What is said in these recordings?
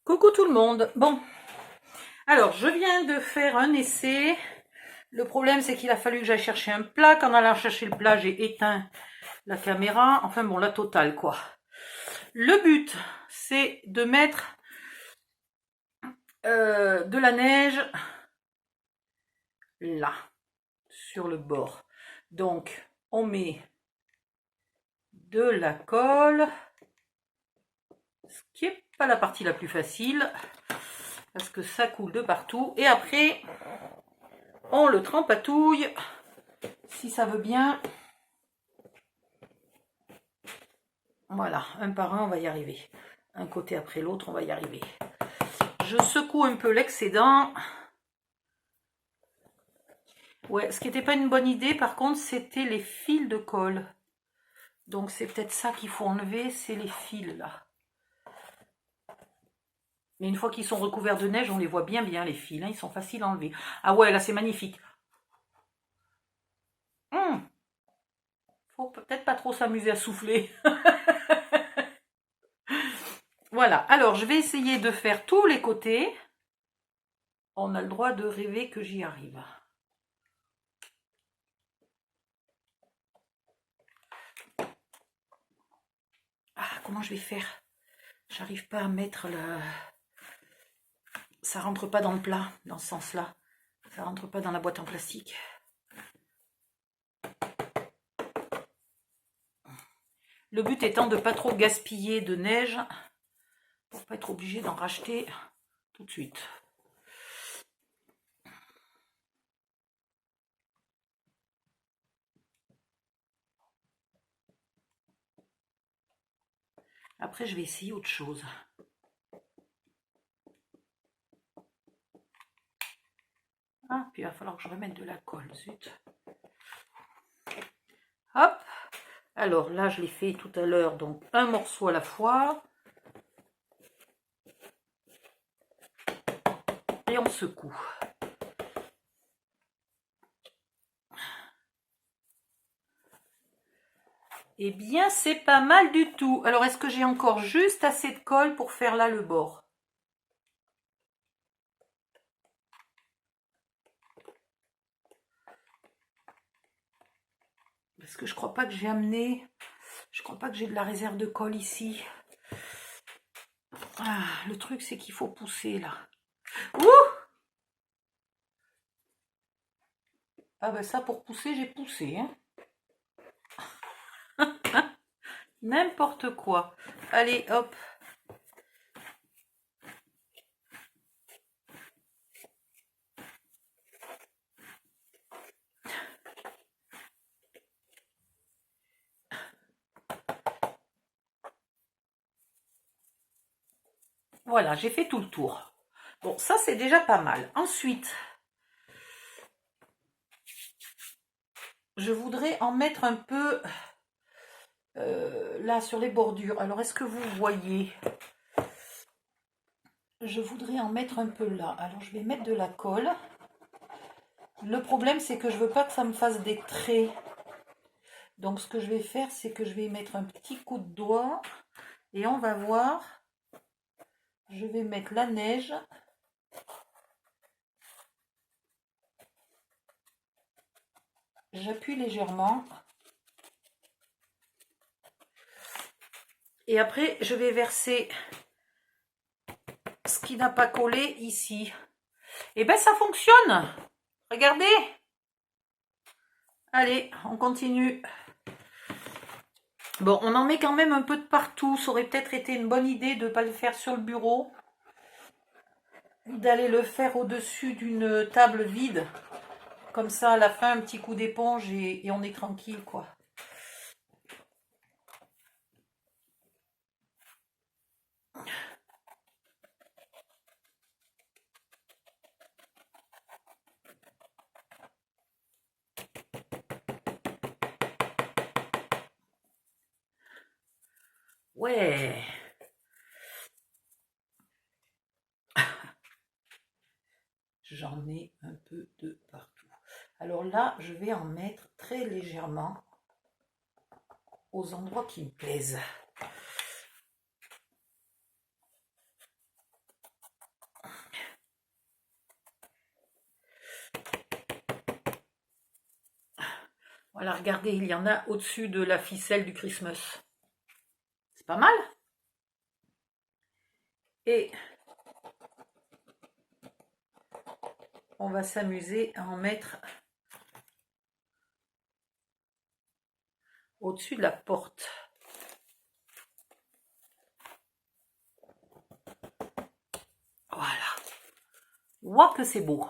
Coucou tout le monde. Bon, alors je viens de faire un essai. Le problème c'est qu'il a fallu que j'aille chercher un plat. Qu'en allant chercher le plat, j'ai éteint la caméra. Enfin bon, la totale quoi. Le but c'est de mettre de la neige là, sur le bord. Donc on met de la colle, ce qui n'est pas la partie la plus facile, parce que ça coule de partout. Et après, on le trempatouille, si ça veut bien. Voilà, un par un, on va y arriver. Un côté après l'autre, on va y arriver. Je secoue un peu l'excédent. Ouais, ce qui n'était pas une bonne idée, par contre, c'était les fils de colle. Donc, c'est peut-être ça qu'il faut enlever, c'est les fils, là. Mais une fois qu'ils sont recouverts de neige, on les voit bien, les fils. Hein, ils sont faciles à enlever. Ah ouais, là, c'est magnifique. Faut peut-être pas trop s'amuser à souffler. Voilà, alors, je vais essayer de faire tous les côtés. On a le droit de rêver que j'y arrive. Ah, comment je vais faire? J'arrive pas à mettre le... Ça rentre pas dans le plat, dans ce sens-là. Ça rentre pas dans la boîte en plastique. Le but étant de pas trop gaspiller de neige pour pas être obligé d'en racheter tout de suite. Après, je vais essayer autre chose. Ah, puis il va falloir que je remette de la colle, zut. Hop. Alors là, je l'ai fait tout à l'heure, donc un morceau à la fois. Et on secoue. Eh bien, c'est pas mal du tout. Alors, est-ce que j'ai encore juste assez de colle pour faire là le bord? Parce que je crois pas que j'ai amené... Je crois pas que j'ai de la réserve de colle ici. Ah, le truc, c'est qu'il faut pousser, là. Ouh! Ah ben ça, pour pousser, j'ai poussé. Hein. N'importe quoi. Allez, hop. Voilà, j'ai fait tout le tour. Bon, ça, c'est déjà pas mal. Ensuite, je voudrais en mettre un peu là, sur les bordures. Alors, est-ce que vous voyez? Je voudrais en mettre un peu là. Alors, je vais mettre de la colle. Le problème, c'est que je veux pas que ça me fasse des traits. Donc, ce que je vais faire, c'est que je vais mettre un petit coup de doigt. Et on va voir. Je vais mettre la neige. J'appuie légèrement. Et après, je vais verser ce qui n'a pas collé ici. Et ben, ça fonctionne. Regardez. Allez, on continue. Bon, on en met quand même un peu de partout. Ça aurait peut-être été une bonne idée de ne pas le faire sur le bureau. D'aller le faire au-dessus d'une table vide. Comme ça, à la fin, un petit coup d'éponge et on est tranquille, quoi. Ouais. J'en ai un peu de partout. Alors là, je vais en mettre très légèrement aux endroits qui me plaisent. Voilà, regardez, il y en a au-dessus de la ficelle du Christmas. C'est pas mal. Et on va s'amuser à en mettre au-dessus de la porte. Voilà. Ouah que c'est beau.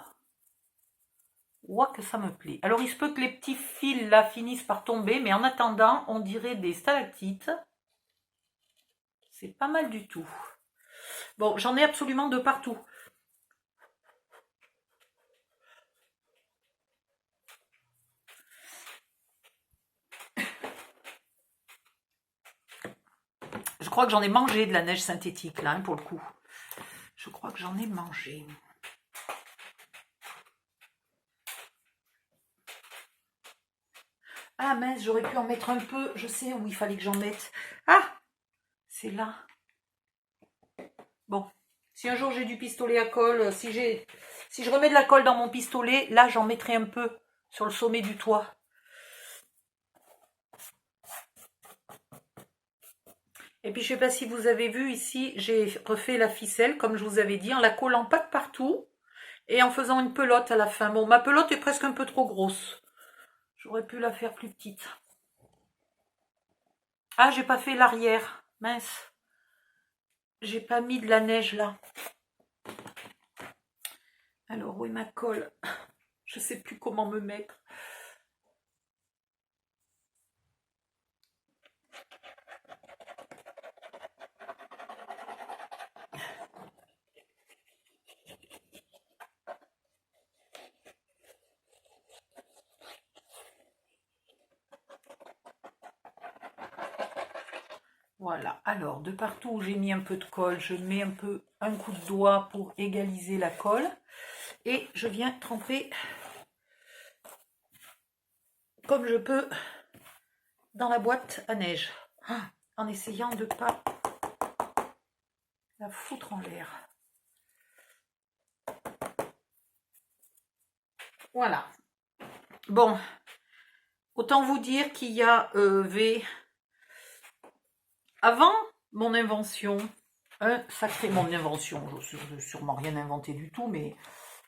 Ouah que ça me plaît. Alors il se peut que les petits fils là finissent par tomber, mais en attendant, on dirait des stalactites. C'est pas mal du tout. Bon, j'en ai absolument de partout. Je crois que j'en ai mangé de la neige synthétique là, hein, pour le coup. Je crois que j'en ai mangé. Ah mince, j'aurais pu en mettre un peu. Je sais où il fallait que j'en mette. Ah, c'est là. Bon, si un jour j'ai du pistolet à colle, si je remets de la colle dans mon pistolet, là j'en mettrai un peu sur le sommet du toit. Et puis je sais pas si vous avez vu ici, j'ai refait la ficelle comme je vous avais dit, en la collant pas de partout et en faisant une pelote à la fin. Bon, ma pelote est presque un peu trop grosse. J'aurais pu la faire plus petite. Ah, j'ai pas fait l'arrière. Mince. J'ai pas mis de la neige là. Alors, où est ma colle? Je sais plus comment me mettre. Voilà, alors de partout où j'ai mis un peu de colle, je mets un coup de doigt pour égaliser la colle. Et je viens tremper comme je peux dans la boîte à neige. En essayant de ne pas la foutre en l'air. Voilà. Bon, autant vous dire qu'il y avait... Avant mon invention, un sacré... Mon invention, je n'ai sûrement rien inventé du tout, mais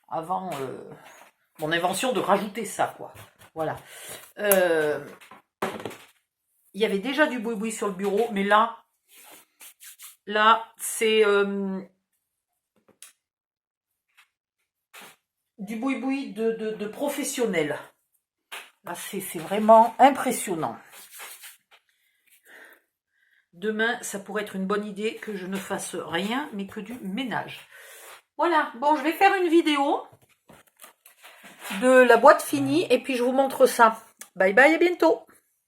avant mon invention de rajouter ça, quoi. Voilà. Il y avait déjà du boui-boui sur le bureau, mais là c'est du boui-boui de professionnel. Là, c'est vraiment impressionnant. Demain, ça pourrait être une bonne idée que je ne fasse rien, mais que du ménage. Voilà, bon, je vais faire une vidéo de la boîte finie et puis je vous montre ça. Bye bye, à bientôt.